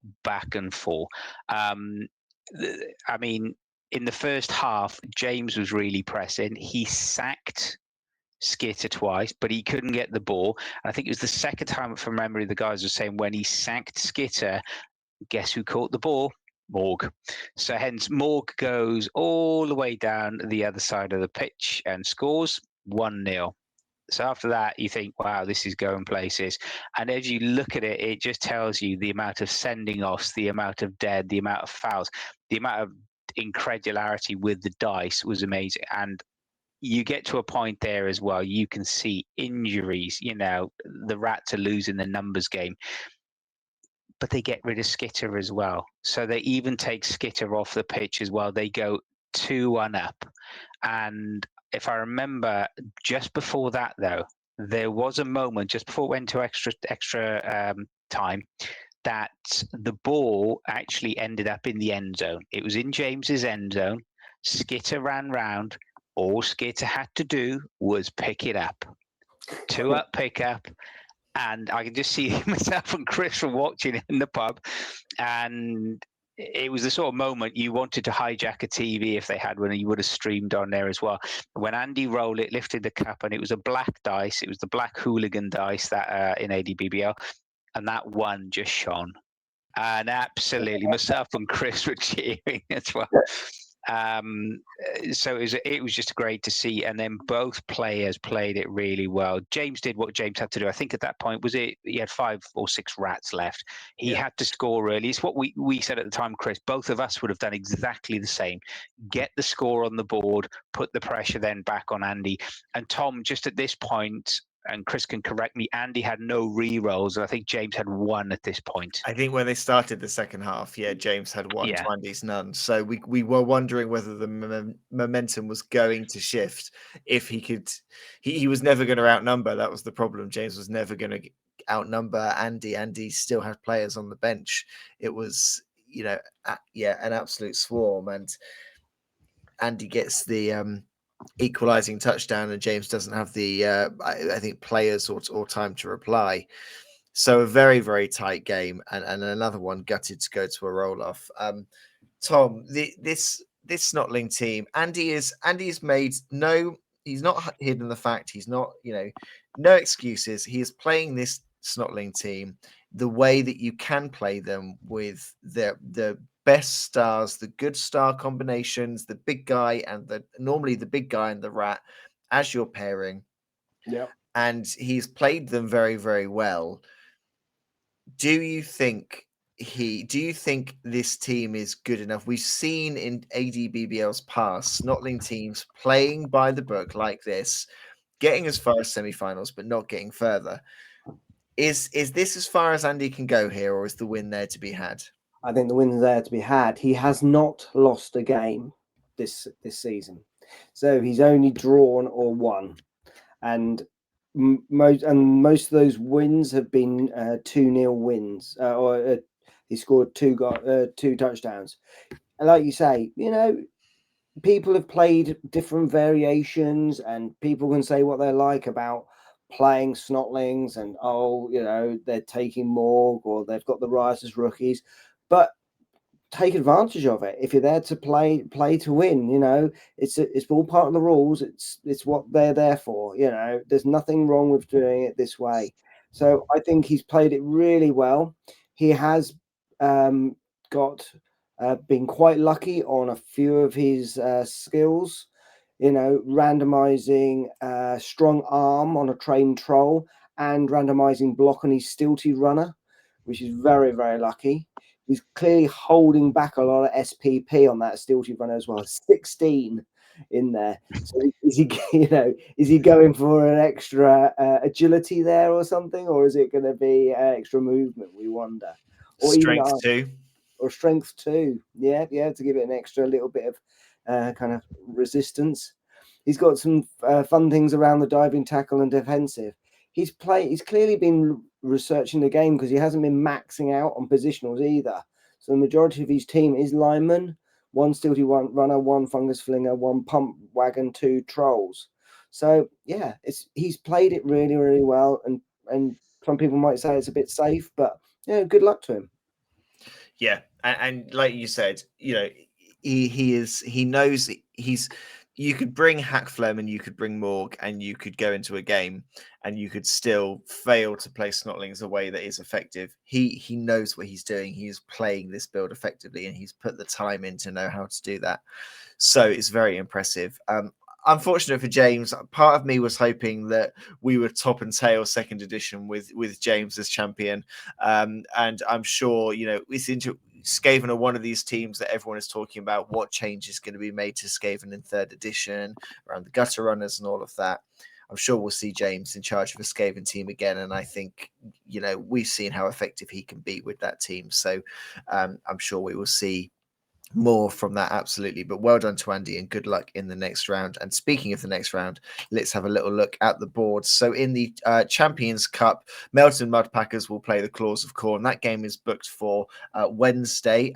I mean, in the first half, James was really pressing. He sacked Skitter twice, but he couldn't get the ball. I think it was the second time, from memory, the guys were saying when he sacked Skitter, guess who caught the ball? Morg. So hence Morg goes all the way down the other side of the pitch and scores 1-0. So after that, you think, wow, this is going places. And as you look at it, it just tells you the amount of sending offs, the amount of dead, the amount of fouls, the amount of incredulity with the dice was amazing. And you get to a point there as well, you can see injuries. The Rats are losing the numbers game, but they get rid of Skitter as well. So they even take Skitter off the pitch as well. They go 2-1 up. And if I remember, just before that, though, there was a moment just before it went to extra time that the ball actually ended up in the end zone. It was in James's end zone. Skitter ran round. All Skitter had to do was pick it up. 2-up pickup. And I can just see myself and Chris were watching it in the pub. And it was the sort of moment you wanted to hijack a TV if they had one, and you would have streamed on there as well. When Andy Rowlett lifted the cup, and it was a black dice, it was the black hooligan dice that in A&DBBL, and that one just shone. And absolutely, myself and Chris were cheering as well. So it was just great to see, and then both players played it really well. James did what James had to do. I think at that point he had 5 or 6 Rats left. He had to score early. It's what we said at the time, Chris. Both of us would have done exactly the same. Get the score on the board, put the pressure then back on Andy. And Tom, just at this point, and Chris can correct me, Andy had no re-rolls, and I think James had 1 at this point. I think when they started the second half, James had 1 to Andy's none. So we were wondering whether the momentum was going to shift. If he could, he was never going to outnumber. That was the problem. James was never going to outnumber Andy. Andy still had players on the bench. It was, an absolute swarm. And Andy gets the equalizing touchdown, and James doesn't have the I think players or time to reply. So a very, very tight game, and another one gutted to go to a roll off. Tom, this Snotling team, Andy's made he's not hidden the fact, he's not, no excuses. He is playing this Snotling team the way that you can play them, with the best stars, the good star combinations, the big guy and normally the big guy and the Rat as your pairing. Yeah. And he's played them very, very well. Do you think this team is good enough? We've seen in A&DBBL's past Snotling teams playing by the book like this, getting as far as semi-finals, but not getting further. Is this as far as Andy can go here, or is the win there to be had? I think the win's there to be had. He has not lost a game this season, so he's only drawn or won, and most of those wins have been 2-0 wins, he scored 2 touchdowns. And like you say, people have played different variations, and people can say what they like about playing Snotlings, and they're taking Morg, or they've got the Rise as rookies, but take advantage of it. If you're there to play to win, it's all part of the rules. It's what they're there for. There's nothing wrong with doing it this way. So I think he's played it really well. He has been quite lucky on a few of his skills. Randomizing strong arm on a trained troll, and randomizing block on his stilty runner, which is very, very lucky. He's clearly holding back a lot of SPP on that stilty runner as well. 16 in there. So is he going for an extra agility there or something, or is it going to be extra movement? We wonder. Or strength too. Or strength too. Yeah, to give it an extra little bit of kind of resistance. He's got some fun things around the diving tackle and defensive. He's clearly been researching the game, because he hasn't been maxing out on positionals either. So the majority of his team is linemen, 1 stilty runner, 1 fungus flinger, 1 pump wagon, 2 trolls. So yeah, he's played it really, really well, and some people might say it's a bit safe, but good luck to him. Yeah, and like you said, he knows you could bring Hackflem and you could bring Morg, and you could go into a game and you could still fail to play Snotlings a way that is effective. He knows what he's doing. He is playing this build effectively, and he's put the time in to know how to do that. So it's very impressive. unfortunate for James. Part of me was hoping that we would top and tail second edition with James as champion, and I'm sure it's into Skaven are one of these teams that everyone is talking about. What change is going to be made to Skaven in third edition around the gutter runners and all of that? I'm sure we'll see James in charge of a Skaven team again, and I think we've seen how effective he can be with that team. So I'm sure we will see more from that, absolutely. But well done to Andy and good luck in the next round. And speaking of the next round, let's have a little look at the board. So in the Champions Cup, Melton Mudpackers will play the Claws of Corn. That game is booked for Wednesday,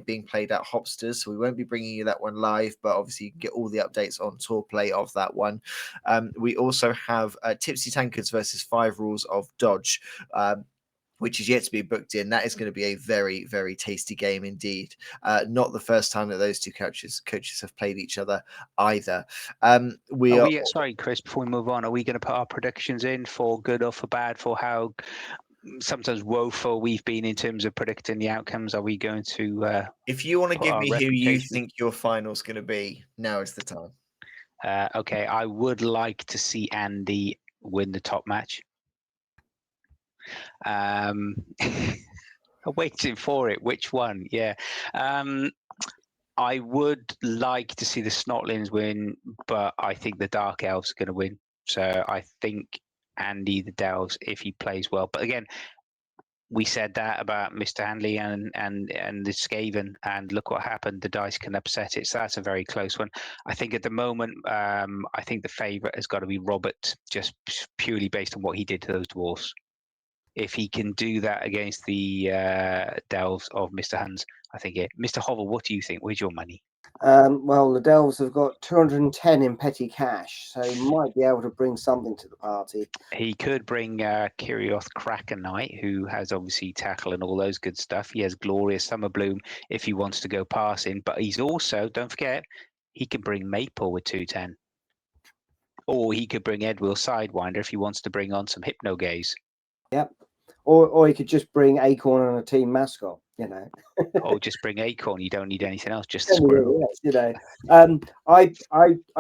being played at Hopsters. So we won't be bringing you that one live, but obviously you can get all the updates on tour play of that one. We also have Tipsy Tankards versus 5 Rules of Dodge, which is yet to be booked in. That is going to be a very, very tasty game indeed. Not the first time that those two coaches have played each other either. Sorry, Chris, before we move on, are we going to put our predictions in for good or for bad for how sometimes woeful we've been in terms of predicting the outcomes? Are we going to... if you want to give me who you think your final's going to be, now is the time. Okay, I would like to see Andy win the top match. I'm waiting for it. Which one? Yeah. I would like to see the Snotlings win, but I think the Dark Elves are going to win. So I think Andy the Delves, if he plays well. But again, we said that about Mr. Handley and the Skaven, and look what happened. The dice can upset it. So that's a very close one. I think at the moment, I think the favourite has got to be Robert, just purely based on what he did to those dwarves. If he can do that against the Delves of Mr. Hans, I think it. Mr. Hovel, what do you think? Where's your money? Well, the Delves have got 210 in petty cash, so he might be able to bring something to the party. He could bring Kirioth Kraken Knight, who has obviously tackle and all those good stuff. He has Glorious Summer Bloom if he wants to go passing, but he's also, don't forget, he can bring Maple with 210. Or he could bring Edwill Sidewinder if he wants to bring on some Hypno Gaze. Yep. Or he could just bring Acorn and a team mascot, Or just bring Acorn. You don't need anything else, just a squirrel. I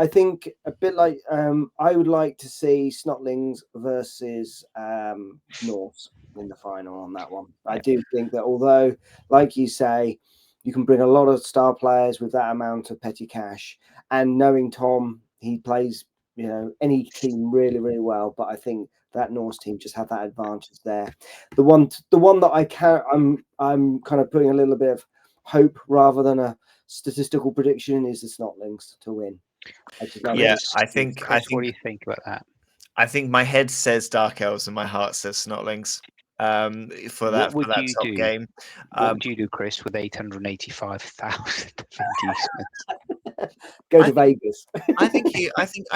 think a bit like I would like to see Snotlings versus Norse in the final on that one. I do think that although, like you say, you can bring a lot of star players with that amount of petty cash, and knowing Tom, he plays any team really, really well. But I think that Norse team just have that advantage there. The one that I'm kind of putting a little bit of hope rather than a statistical prediction is the Snotlings to win. I think. Chris, what do you think about that? I think my head says Dark Elves and my heart says Snotlings. For that top game. What would you do, Chris, with 885,000 inducements? Go to Vegas. I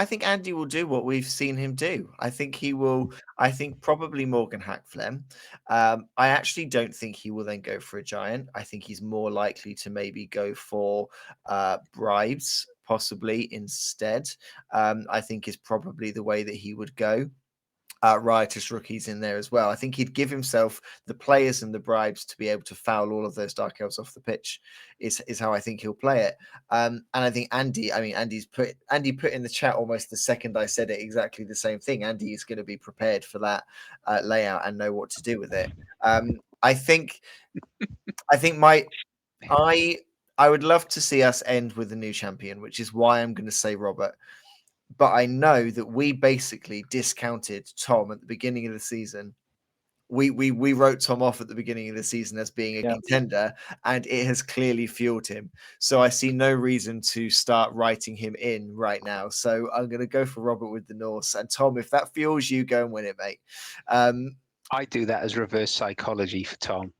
think Andy will do what we've seen him do. I think he will. I think probably Morgan Hackflem. I actually don't think he will then go for a giant. I think he's more likely to maybe go for bribes, possibly instead. I think is probably the way that he would go. Riotous Rookies in there as well. I think he'd give himself the players and the bribes to be able to foul all of those Dark Elves off the pitch is how I think he'll play it. And I think Andy put in the chat almost the second I said it exactly the same thing. Andy is going to be prepared for that layout and know what to do with it. I would love to see us end with a new champion, which is why I'm going to say Robert. But I know that we basically discounted Tom at the beginning of the season. We wrote Tom off at the beginning of the season as being a contender, and it has clearly fueled him. So I see no reason to start writing him in right now. So I'm going to go for Robert with the Norse. And Tom, if that fuels you, go and win it, mate. I do that as reverse psychology for Tom.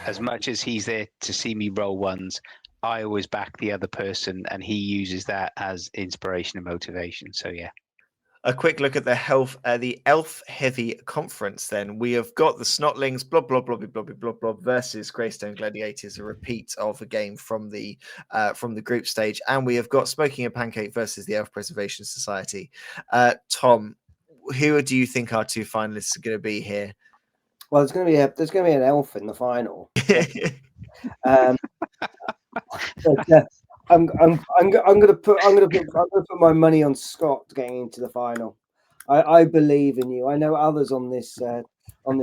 As much as he's there to see me roll ones, I always back the other person, and he uses that as inspiration and motivation. So yeah. A quick look at the Elf Heavy Conference. Then we have got the Snotlings, blob versus Greystone Gladiators, a repeat of a game from the group stage, and we have got Smoking a Pancake versus the Elf Preservation Society. Tom, who do you think our two finalists are going to be here? Well, there's going to be an elf in the final. I'm gonna put my money on Scott getting into the final. I believe in you. I know others on this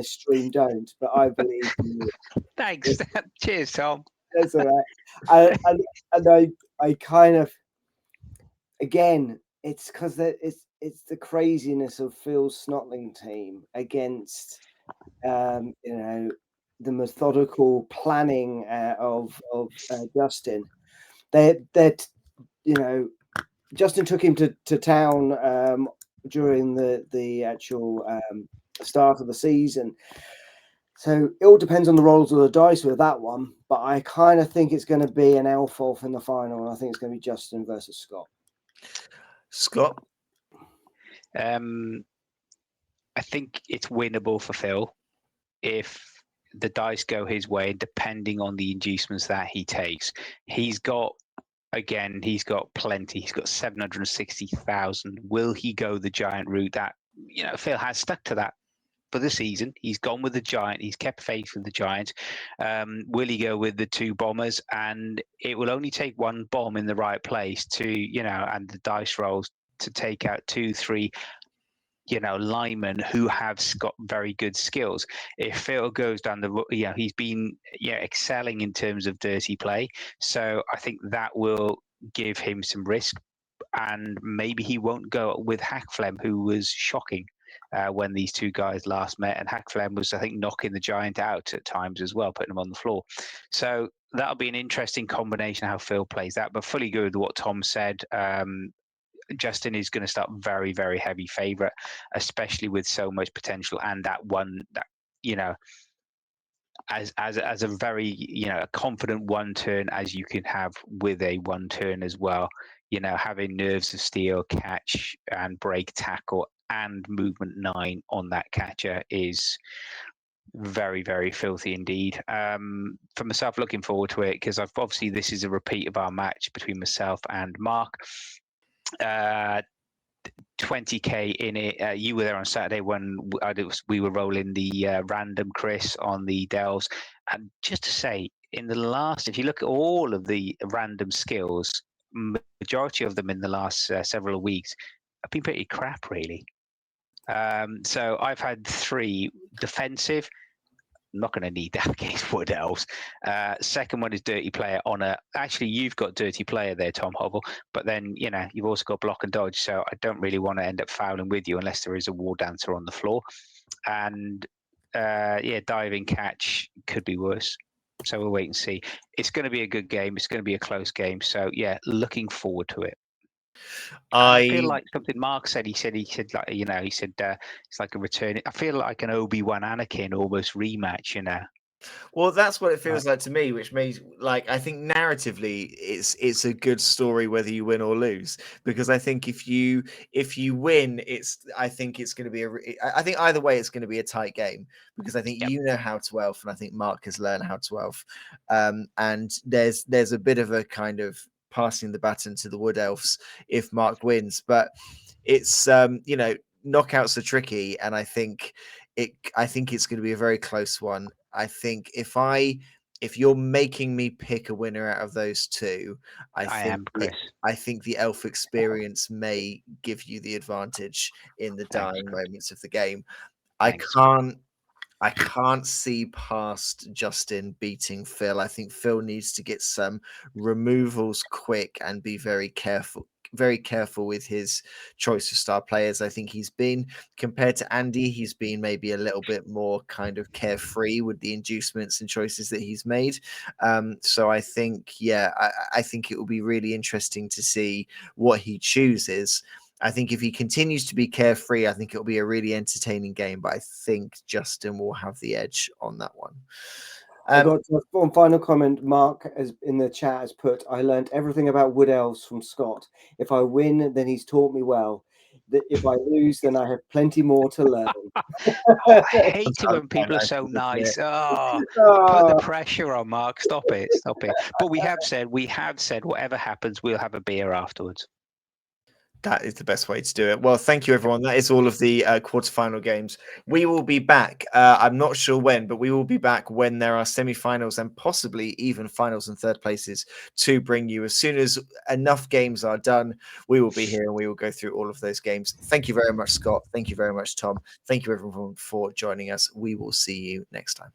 stream don't, but I believe in you. Thanks. Cheers, Tom. That's all right. And I kind of, again, it's because it's the craziness of Phil's Snotling team against the methodical planning of Justin. Justin took him to town during the actual start of the season. So it all depends on the rolls of the dice with that one. But I kind of think it's going to be an Elf-Wolf in the final. And I think it's going to be Justin versus Scott. Scott? I think it's winnable for Phil if the dice go his way, depending on the inducements that he takes. He's got plenty. He's got 760,000. Will he go the giant route? That Phil has stuck to that for the season. He's gone with the giant. He's kept faith with the giant. Will he go with the 2 bombers? And it will only take 1 bomb in the right place to, and the dice rolls to take out 2, 3, linemen who have got very good skills. If Phil goes down he's been excelling in terms of dirty play. So I think that will give him some risk. And maybe he won't go with Hackflem, who was shocking when these 2 guys last met. And Hackflem was, I think, knocking the giant out at times as well, putting him on the floor. So that'll be an interesting combination how Phil plays that. But fully good with what Tom said. Justin is going to start very, very heavy favourite, especially with so much potential and that one that as a very confident 1 turn as you can have with a 1 turn as well. Having nerves of steel, catch and break, tackle and movement 9 on that catcher is very, very filthy indeed. For myself, looking forward to it because obviously this is a repeat of our match between myself and Mark. 20k in it. You were there on Saturday when we were rolling the random Chris on the Delves. And just to say, if you look at all of the random skills, majority of them in the last several weeks have been pretty crap, really. So I've had 3 defensive. I'm not going to need that against Wood Elves. Second one is Dirty Player on a. Actually, you've got Dirty Player there, Tom Hobble, but then you've also got Block and Dodge. So I don't really want to end up fouling with you unless there is a War Dancer on the floor. And diving catch could be worse. So we'll wait and see. It's going to be a good game. It's going to be a close game. So looking forward to it. I feel like something Mark said. He said it's like a return. I feel like an Obi-Wan Anakin almost rematch. Well, that's what it feels like to me, which means, I think narratively, it's a good story whether you win or lose, because I think if you win, I think it's going to be I think either way it's going to be a tight game, because I think you know how to elf, and I think Mark has learned how to elf, and there's a bit of a kind of passing the baton to the Wood Elves if Mark wins, but it's knockouts are tricky, and I think it's going to be a very close one. I think if you're making me pick a winner out of those 2, I think the elf experience may give you the advantage in the dying moments of the game. I can't see past Justin beating Phil. I think Phil needs to get some removals quick and be very careful with his choice of star players. I think he's been, compared to Andy, he's been maybe a little bit more kind of carefree with the inducements and choices that he's made. So I think, I think it will be really interesting to see what he chooses. I think if he continues to be carefree, I think it'll be a really entertaining game, but I think Justin will have the edge on that one. I got one final comment. Mark in the chat has put, I learned everything about Wood Elves from Scott. If I win, then he's taught me well. If I lose, then I have plenty more to learn. I hate it when people are so nice. Put the pressure on, Mark. Stop it. But we have said whatever happens, we'll have a beer afterwards. That is the best way to do it. Well, thank you, everyone. That is all of the quarterfinal games. We will be back. I'm not sure when, but we will be back when there are semi-finals and possibly even finals and third places to bring you. As soon as enough games are done, we will be here and we will go through all of those games. Thank you very much, Scott. Thank you very much, Tom. Thank you, everyone, for joining us. We will see you next time.